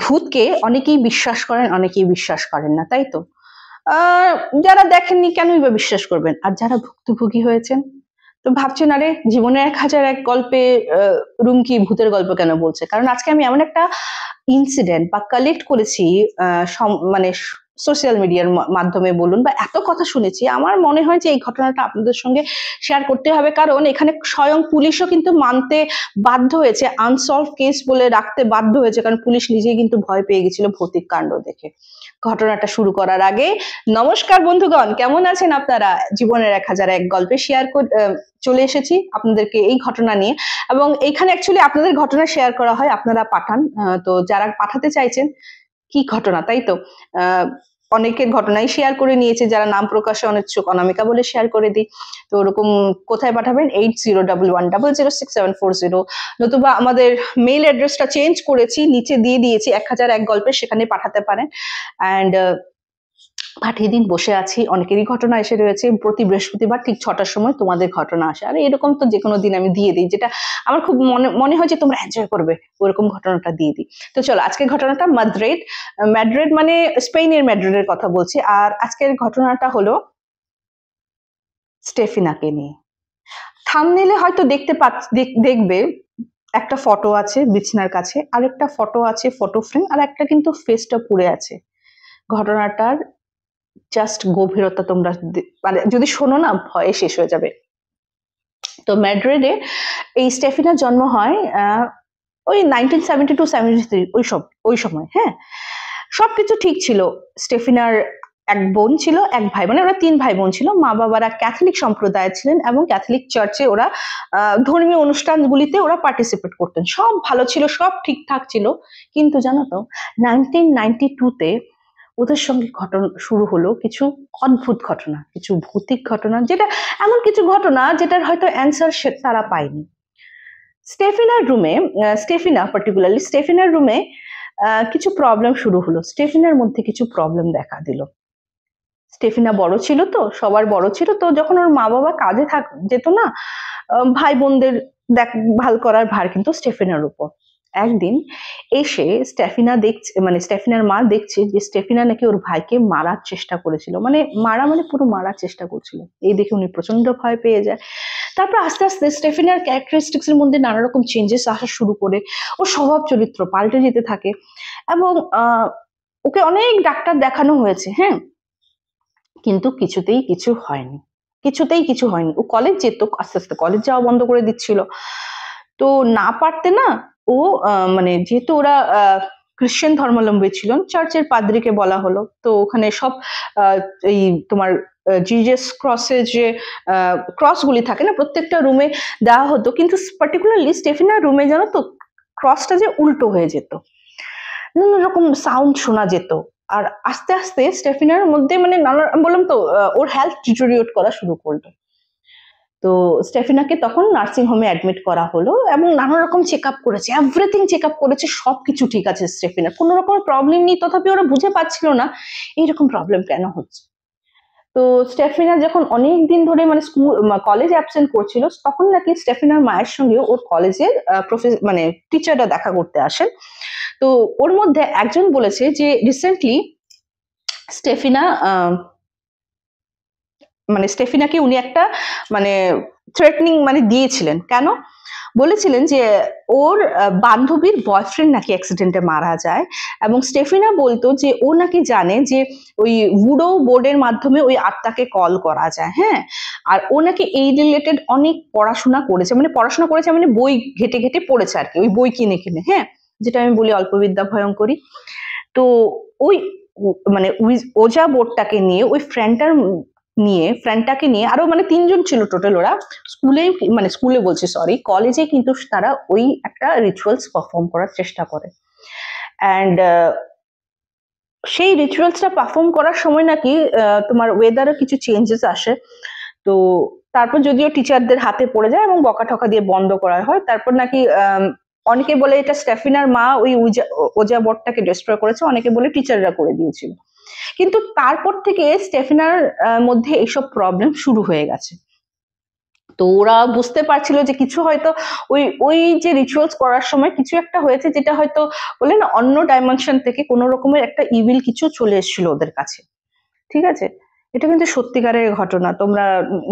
ভূতকে অনেকেই বিশ্বাস করেন, অনেকেই বিশ্বাস করেন না, তাই তো? যারা দেখেননি কেনই বা বিশ্বাস করবেন? আর যারা ভুক্তভোগী হয়েছেন, তো ভাবছেন আরে জীবনে ১০০০ গল্পে রুমকি ভূতের গল্প কেন বলছে? কারণ আজকে আমি এমন একটা ইনসিডেন্ট বা কালেক্ট করেছি মানে সোশ্যাল মিডিয়ার মাধ্যমে বলুন বা এত কথা শুনেছি, আমার মনে হয় যে এই ঘটনাটা আপনাদের সঙ্গে শেয়ার করতে হবে। কারণ এখানে স্বয়ং পুলিশও কিন্তু মানতে বাধ্য হয়েছে, আনসলভ কেস বলে রাখতে বাধ্য হয়েছে, কারণ পুলিশ নিজেই কিন্তু ভয় পেয়ে গেছিল ভৌতিক কাণ্ড দেখে। ঘটনাটা শুরু করার আগে নমস্কার বন্ধুগণ, কেমন আছেন আপনারা? জীবনের ১০০১ গল্পে চলে এসেছি আপনাদেরকে এই ঘটনা নিয়ে। এবং এইখানে অ্যাকচুয়ালি আপনাদের ঘটনা শেয়ার করা হয়, আপনারা পাঠান। তো যারা পাঠাতে চাইছেন কি ঘটনা, তাই তো? অনেকের ঘটনাই শেয়ার করে নিয়েছে, যারা নাম প্রকাশে অনিচ্ছুক অনামিকা বলে শেয়ার করে দিই। তো ওরকম কোথায় পাঠাবেন? 8011006740, নতুবা আমাদের মেইল অ্যাড্রেসটা চেঞ্জ করেছি, নিচে দিয়ে দিয়েছি ১০০১ গল্পে, সেখানে পাঠাতে পারেন। অ্যান্ড পাঠিয়ে দিন, বসে আছি। অনেকেরই ঘটনা এসে রয়েছে। প্রতি বৃহস্পতিবার ঠিক ৬টার সময় তোমাদের ঘটনা আসে, আর এরকম তো যে কোনো দিন আমি দিয়ে দিই, যেটা আমার খুব মনে হয় যে তোমরা এনজয় করবে, ওরকম ঘটনাটা দিয়ে দিই। তো চলো, আজকের ঘটনাটা মাদ্রিদ। ম্যাড্রিড মানে স্পেনের ম্যাড্রিডের কথা বলছি। আর আজকের ঘটনাটা হলো স্টেফিনাকে নিয়ে। থাম্বনেইলে হয়তো দেখবে একটা ফটো আছে বিছানার কাছে, আরেকটা ফটো আছে ফটো ফ্রেম, আর একটা কিন্তু ফেসটা পুড়ে আছে। ঘটনাটার জাস্ট গভীরতা তোমরা মানে যদি শোনো না, ভয়ে শেষ হয়ে যাবে। তো ম্যাড্রিডে এই স্টেফিনার জন্ম হয় ওই 1972-73, ওই সময়। হ্যাঁ, সবকিছু ঠিক ছিল। স্টেফিনার এক বোন ছিল, এক ভাই, মানে ওরা ৩ ভাই বোন ছিল। মা বাবারা ক্যাথলিক সম্প্রদায়ের ছিলেন এবং ক্যাথলিক চার্চে ওরা ধর্মীয় অনুষ্ঠানগুলিতে ওরা পার্টিসিপেট করতেন। সব ভালো ছিল, সব ঠিকঠাক ছিল। কিন্তু জানো তো, 1992-তে ওদের সঙ্গে ঘটনা শুরু হলো কিছু অদ্ভুত ঘটনা, কিছু ভৌতিক ঘটনা, যেটা এমন কিছু ঘটনা যেটার হয়তো অ্যান্সার তারা পায়নি। স্টেফিনার রুমে কিছু প্রবলেম শুরু হলো। স্টেফিনার মধ্যে কিছু প্রবলেম দেখা দিল। স্টেফিনা বড় ছিল, তো সবার বড় ছিল, তো যখন ওর মা বাবা কাজে যেত না, ভাই বোনদের দেখভাল করার ভার কিন্তু স্টেফিনার উপর। একদিন এসে স্টেফিনার মা দেখছে যে স্টেফিনা নাকি ওর ভাইকে মারার চেষ্টা করেছিল, মানে পুরো মারার চেষ্টা করছিল। এই দেখে উনি প্রচন্ড ভয় পেয়ে যায়। তারপর আস্তে আস্তে স্টেফিনার ক্যারেক্টারিস্টিক্স এর মধ্যে নানা রকম চেঞ্জেস আসা শুরু করে, ওর স্বভাব চরিত্র পাল্টে যেতে থাকে। এবং ওকে অনেক ডাক্তার দেখানো হয়েছে, হ্যাঁ, কিন্তু কিছুতেই কিছু হয়নি। ও কলেজ যেত, আস্তে আস্তে কলেজ যাওয়া বন্ধ করে দিচ্ছিল। তো না পারতে না, ও মানে যেহেতু ওরা খ্রিশ্চান ধর্মাবলম্বী ছিলেন, চার্চের পাদ্রীকে বলা হলো। তো ওখানে সব এই তোমার জিজাস ক্রসের যে ক্রস গুলি থাকে না, প্রত্যেকটা রুমে দেওয়া হতো, কিন্তু পার্টিকুলারলি স্টেফিনার রুমে জানো তো ক্রসটা যে উল্টো হয়ে যেত, নানা রকম সাউন্ড শোনা যেত। আর আস্তে আস্তে স্টেফিনার মধ্যে মানে বললাম তো, ওর হেলথ ডিটোরিয়েট করা শুরু করলো। তো স্টেফিনাকে তখন নার্সিং হোমে অ্যাডমিট করা হলো এবং নানা রকম চেক আপ করেছে, এভরিথিং চেক আপ করেছে, সবকিছু ঠিক আছে স্টেফিনার, কোনো রকম প্রবলেম নেই। তথাপি ওরা বুঝে পাচ্ছিল না এইরকম প্রবলেম কেন হচ্ছে। তো স্টেফিনা যখন অনেক দিন ধরে মানে কলেজ অ্যাবসেন্ট করছিল, তখন নাকি স্টেফিনার মায়ের সঙ্গে ওর কলেজের মানে টিচাররা দেখা করতে আসেন। তো ওর মধ্যে একজন বলেছে যে রিসেন্টলি স্টেফিনাকে উনি একটা মানে থ্রেটনিং মানে দিয়েছিলেন। কেন? বলেছিলেন যে ওর বান্ধবীর বয়ফ্রেন্ড নাকি অ্যাক্সিডেন্টে মারা যায়, এবং স্টেফিনা বলতো যে ও নাকি জানে যে ওই উডো বোর্ডের মাধ্যমে ওই আত্মাকে কল করা যায়। হ্যাঁ, আর ও নাকি এই রিলেটেড অনেক পড়াশোনা করেছে, মানে বই ঘেটে ঘেটে পড়েছে আর কি, ওই বই কিনে কিনে। হ্যাঁ, যেটা আমি বলি অল্পবিদ্যা ভয়ঙ্করী। তো ওই মানে ওজা বোর্ডটাকে নিয়ে ওই ফ্রেন্ডটাকে নিয়ে আরো মানে ৩ জন ছিল টোটাল। ওরা স্কুলে বলছি, সরি, কলেজে কিন্তু তারা ওই একটা রিচুয়ালস পারফর্ম করার চেষ্টা করে। অ্যান্ড সেই রিচুয়ালসটা পারফর্ম করার সময় নাকি তোমার ওয়েদারে কিছু চেঞ্জেস আসে। তো তারপর যদিও টিচারদের হাতে পড়ে যায় এবং বকা ঠকা দিয়ে বন্ধ করা হয়। তারপর নাকি অনেকে বলে এটা স্টেফিনার মা ওই ওজা বোর্ডটাকে ডিস্ট্রয় করেছে, অনেকে বলে টিচাররা করে দিয়েছিল। কিন্তু তারপর থেকে স্টেফিনার মধ্যে এইসব প্রবলেম শুরু হয়ে গেছে। তো ওরা বুঝতে পারছিল যে কিছু হয়তো ওই ওই যে রিচুয়ালস করার সময় কিছু একটা হয়েছে, যেটা হয়তো বলে না অন্য ডাইমেনশন থেকে কোনো রকমের একটা ইভিল কিছু চলে এসেছিল ওদের কাছে। ঠিক আছে, এটা কিন্তু সত্যিকারের ঘটনা, তোমরা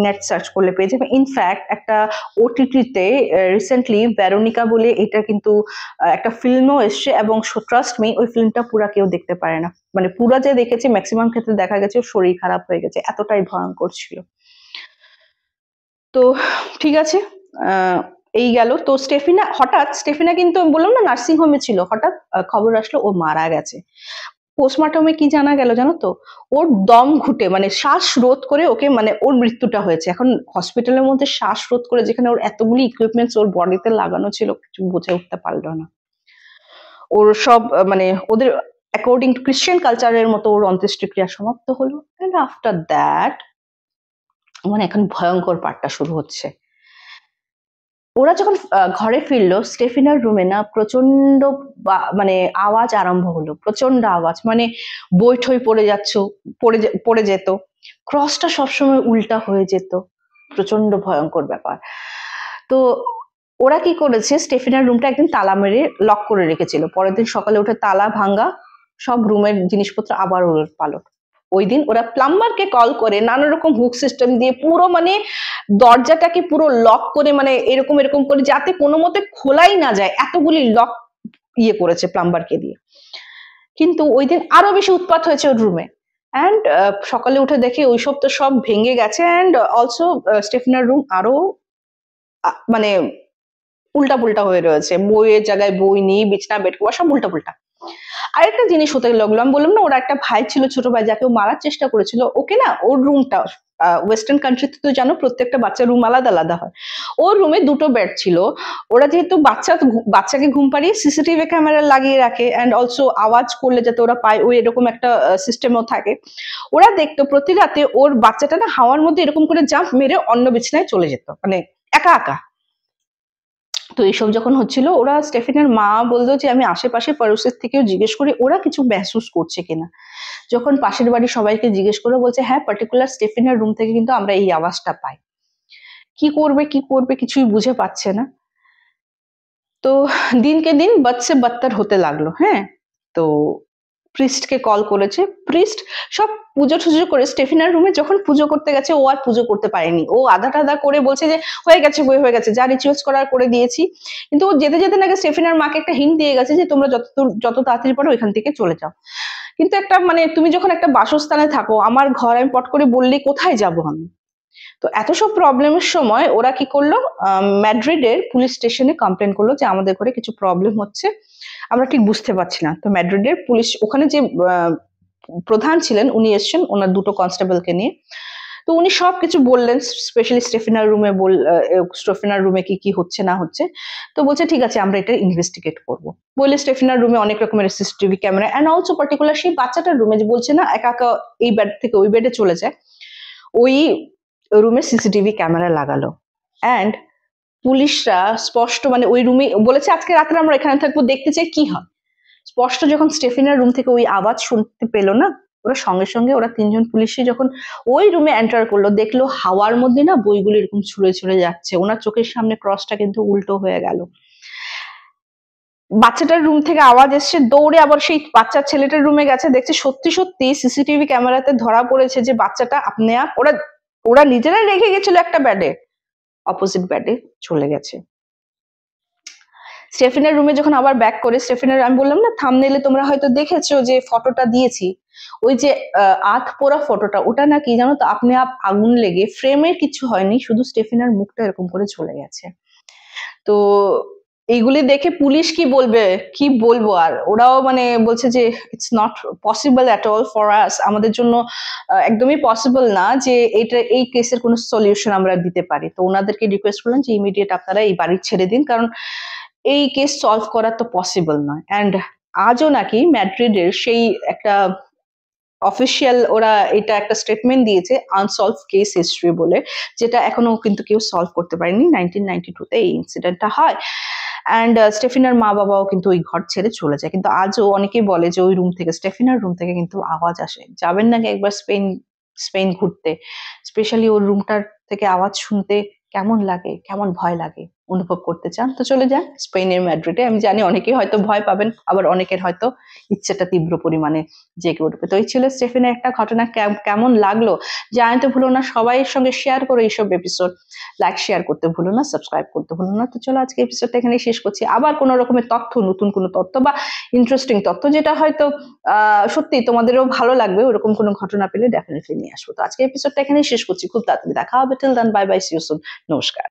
নেট সার্চ করলে পেয়ে যাবে। ইনফ্যাক্ট একটা ওটিটিতে রিসেন্টলি ভেরোনিকা বলে এটা কিন্তু একটা ফিল্মও এসছে, এবং ট্রাস্ট মি ওই ফিল্মটা পুরা কেউ দেখতে পারে না, মানে পুরা যে দেখেছে ম্যাক্সিমাম ক্ষেত্রে দেখা গেছে ওর শরীর খারাপ হয়ে গেছে, এতটাই ভয়ঙ্কর ছিল। তো ঠিক আছে, এই গেল। তো স্টেফিনা কিন্তু বললাম না নার্সিং হোমে ছিল, হঠাৎ খবর আসলো ও মারা গেছে। পোস্টমর্টমে কি জানা গেল জানো তো, ওর দম ঘুটে মানে শ্বাস রোধ করে ওকে মানে ওর মৃত্যুটা হয়েছে। এখন হসপিটালের মধ্যে শ্বাস রোধ করে, যেখানে ওর এতগুলি ইকুইপমেন্টস ওর বডিতে লাগানো ছিল, কিছু বুঝে উঠতে পারলো না। ওর সব মানে ওদের অ্যাকর্ডিং টু ক্রিশ্চিয়ান কালচারের মতো ওর অন্ত্যেষ্টিক্রিয়া সমাপ্ত হলো। এন্ড আফটার দ্যাট মানে এখন ভয়ঙ্কর পার্টটা শুরু হচ্ছে। ওরা যখন ঘরে ফিরলো, স্টেফিনার রুমে না প্রচন্ড মানে আওয়াজ আরম্ভ হলো, প্রচন্ড আওয়াজ, মানে বই পড়ে যাচ্ছ, পড়ে যেত, ক্রসটা সবসময় উল্টা হয়ে যেত, প্রচন্ড ভয়ঙ্কর ব্যাপার। তো ওরা কি করেছে, স্টেফিনার রুমটা একদিন তালা মেরে লক করে রেখেছিল, পরের দিন সকালে উঠে তালা ভাঙ্গা, সব রুমের জিনিসপত্র আবার ওলট পালট। ওই দিন ওরা প্লাম্বারকে কল করে নানা রকম হুক সিস্টেম দিয়ে পুরো মানে দরজাটাকে পুরো লক করে, মানে এরকম এরকম করে যাতে কোনো মতে খোলাই না যায়, এতগুলি লক ইয়ে করেছে প্লাম্বারকে দিয়ে। কিন্তু ওই দিন আরো বেশি উৎপাত হয়েছে ওর রুমে। অ্যান্ড সকালে উঠে দেখে ওইসব তো সব ভেঙে গেছে, অ্যান্ড অলসো স্টেফিনার রুম আরো মানে উল্টা পুল্টা হয়ে রয়েছে, বইয়ের জায়গায় বই নেই, বিছনা বেড করা সব উল্টা পুল্টা। আরেকটা জিনিস হতে লাগলো, আমি বললাম না ওরা একটা ভাই ছিল, ছোট ভাই, যাকে ও মারার চেষ্টা করেছিল, ওকে না ওর রুমটা, ওয়েস্টার্ন কান্ট্রিতে তো জানো প্রত্যেকটা বাচ্চার রুম আলাদা আলাদা হয়, ওর রুমে দুটো বেড ছিল। ওরা যেহেতু বাচ্চাকে ঘুম পাড়িয়ে সিসিটিভি ক্যামেরা লাগিয়ে রাখে, অ্যান্ড অলসো আওয়াজ করলে যাতে ওরা পায়, ওই এরকম একটা সিস্টেমও থাকে। ওরা দেখতো প্রতি রাতে ওর বাচ্চাটা না হাওয়ার মধ্যে এরকম করে জাম্প মেরে অন্য বিছানায় চলে যেত, মানে একা একা। তো এইসব যখন হচ্ছিল, ওরা স্টেফিনার মা বলতো যে আমি আশেপাশে পড়োশির থেকেও জিজ্ঞেস করি ওরা কিছু মেহসুস করছে কিনা। যখন পাশের বাড়ি সবাইকে জিজ্ঞেস করে বলছে হ্যাঁ পার্টিকুলার স্টেফিনার রুম থেকে কিন্তু আমরা এই আওয়াজটা পাই। কি করবে কিছুই বুঝে পাচ্ছে না। তো দিনকে দিন বদসে বদতর হতে লাগলো। হ্যাঁ, তো প্রিস্টকে কল করেছে, প্রিস্ট সব পুজো টুজো করে স্টেফিনার রুমে যখন পুজো করতে গেছে, ও আর পুজো করতে পারেনি, ও আধা টাধা করে বলছে যে হয়ে গেছে বই হয়ে গেছে, যা রিচুয়ালস করার করে দিয়েছি। কিন্তু ও যেতে যেতে নাকি স্টেফিনার মাকে একটা হিন্ট দিয়ে গেছে যে তোমরা যত তাড়াতাড়ি পারো ওইখান থেকে চলে যাও। কিন্তু একটা মানে তুমি যখন একটা বাসস্থানে থাকো, আমার ঘর আমি পট করে বললেই কোথায় যাব আমি। তো এত সব প্রবলেমের সময় ওরা কি করলো, ম্যাড্রিডের পুলিশ স্টেশনে কমপ্লেন করলো যে আমাদের ঘরে কিছু প্রবলেম হচ্ছে, আমরা ঠিক বুঝতে পারছি না। তো ম্যাড্রিডের পুলিশ, ওখানে যে প্রধান ছিলেন উনি এসছেন ওনার দুটো কনস্টেবলকে নিয়ে। তো উনি সবকিছু বললেন, স্পেশালি স্টেফিনার রুমে কি কি হচ্ছে না হচ্ছে। তো বলছে ঠিক আছে আমরা এটা ইনভেস্টিগেট করবো বলে, স্টেফিনার রুমে অনেক রকমের CCTV camera, and also particular সেই বাচ্চাটার রুমে, যে বলছে না একা একা এই বেড থেকে ওই বেডে চলে যায়, ওই রুমে সিসিটিভি ক্যামেরা লাগালো। অ্যান্ড পুলিশরা স্পষ্ট মানে ওই রুমে বলেছে আজকে রাত্রে আমরা এখানে থাকবো, দেখতে চাই কি হয়। স্পষ্ট যখন স্টেফিনার রুম থেকে ওই আওয়াজ শুনতে পেলো না, ওরা সঙ্গে সঙ্গে ওরা তিনজন পুলিশই যখন ওই রুমে এন্টার করলো, দেখলো হাওয়ার মধ্যে না বইগুলো এরকম ছুঁড়ে ছুঁড়ে যাচ্ছে, ওনার চোখের সামনে ক্রসটা কিন্তু উল্টো হয়ে গেল। বাচ্চাটার রুম থেকে আওয়াজ এসছে, দৌড়ে আবার সেই বাচ্চার ছেলেটার রুমে গেছে, দেখছে সত্যি সত্যি সিসিটিভি ক্যামেরাতে ধরা পড়েছে যে বাচ্চাটা আপনি ওরা ওরা নিজেরাই রেখে গেছিল একটা ব্যাডে, অপোজিট ব্যাডে চলে গেছে। স্টেফিনের রুমে যখন আবার ব্যাক করে, স্টেফিনের আমি বললাম না থাম্বনেইলে তোমরা হয়তো দেখেছো যে ফটোটা দিয়েছি, ওই যে আধ পোড়া ফটোটা, ওটা না কি জানো তো আপনি আগুন লেগে ফ্রেমের কিছু হয়নি, শুধু স্টেফিনার মুখটা এরকম করে চলে গেছে। তো এইগুলি দেখে পুলিশ কি বলবো আর, ওরাও মানে বলছে যে it's not possible at all for us, আমাদের জন্য একদমই পসিবল না যে এই কেসের কোনো সলিউশন আমরা দিতে পারি। তো ওনাদেরকে রিকোয়েস্ট করলাম যে ইমিডিয়েট আপনারা এই বাড়ি ছেড়ে দিন, কারণ এই কেস সলভ করা তো পসিবল নয়। অ্যান্ড আজও নাকি ম্যাড্রিডের সেই একটা অফিসিয়াল ওরা এটা একটা স্টেটমেন্ট দিয়েছে আনসলভ কেস হিস্ট্রি বলে, যেটা এখনো কিন্তু কেউ সলভ করতে পারেনি। 1992-তে এই ইনসিডেন্টটা হয়। অ্যান্ড স্টেফিনার মা বাবাও কিন্তু ওই ঘর ছেড়ে চলে যায়, কিন্তু আজও অনেকেই বলে যে ওই রুম থেকে, স্টেফিনার রুম থেকে কিন্তু আওয়াজ আসে। যাবেন নাকি একবার স্পেন ঘুরতে, স্পেশালি ওর রুমটার থেকে আওয়াজ শুনতে কেমন লাগে, কেমন ভয় লাগে অনুভব করতে চান তো চলে যান স্পেনের ম্যাড্রিডে। আমি জানি অনেকেই হয়তো ভয় পাবেন, আবার অনেকের হয়তো ইচ্ছেটা তীব্র পরিমাণে জেগে উঠবে। তো এই ছিল স্টেফেনের একটা ঘটনা, কেমন লাগলো জানাতে ভুলো না, সবাইয়ের সঙ্গে শেয়ার করো এইসব এপিসোড, লাইক শেয়ার করতে ভুলো না, সাবস্ক্রাইব করতে ভুলো না। তো চলো আজকে এপিসোডটা এখানে শেষ করছি। আবার কোনো রকমের তথ্য, নতুন কোনো তথ্য বা ইন্টারেস্টিং তথ্য যেটা হয়তো সত্যি তোমাদেরও ভালো লাগবে, ওরকম কোনো ঘটনা পেলে ডেফিনেটলি নিয়ে আসবো। তো আজকে এপিসোডটা এখানেই শেষ করছি, খুব তাড়াতাড়ি দেখা হবে। Till then bye bye, see you soon, নমস্কার।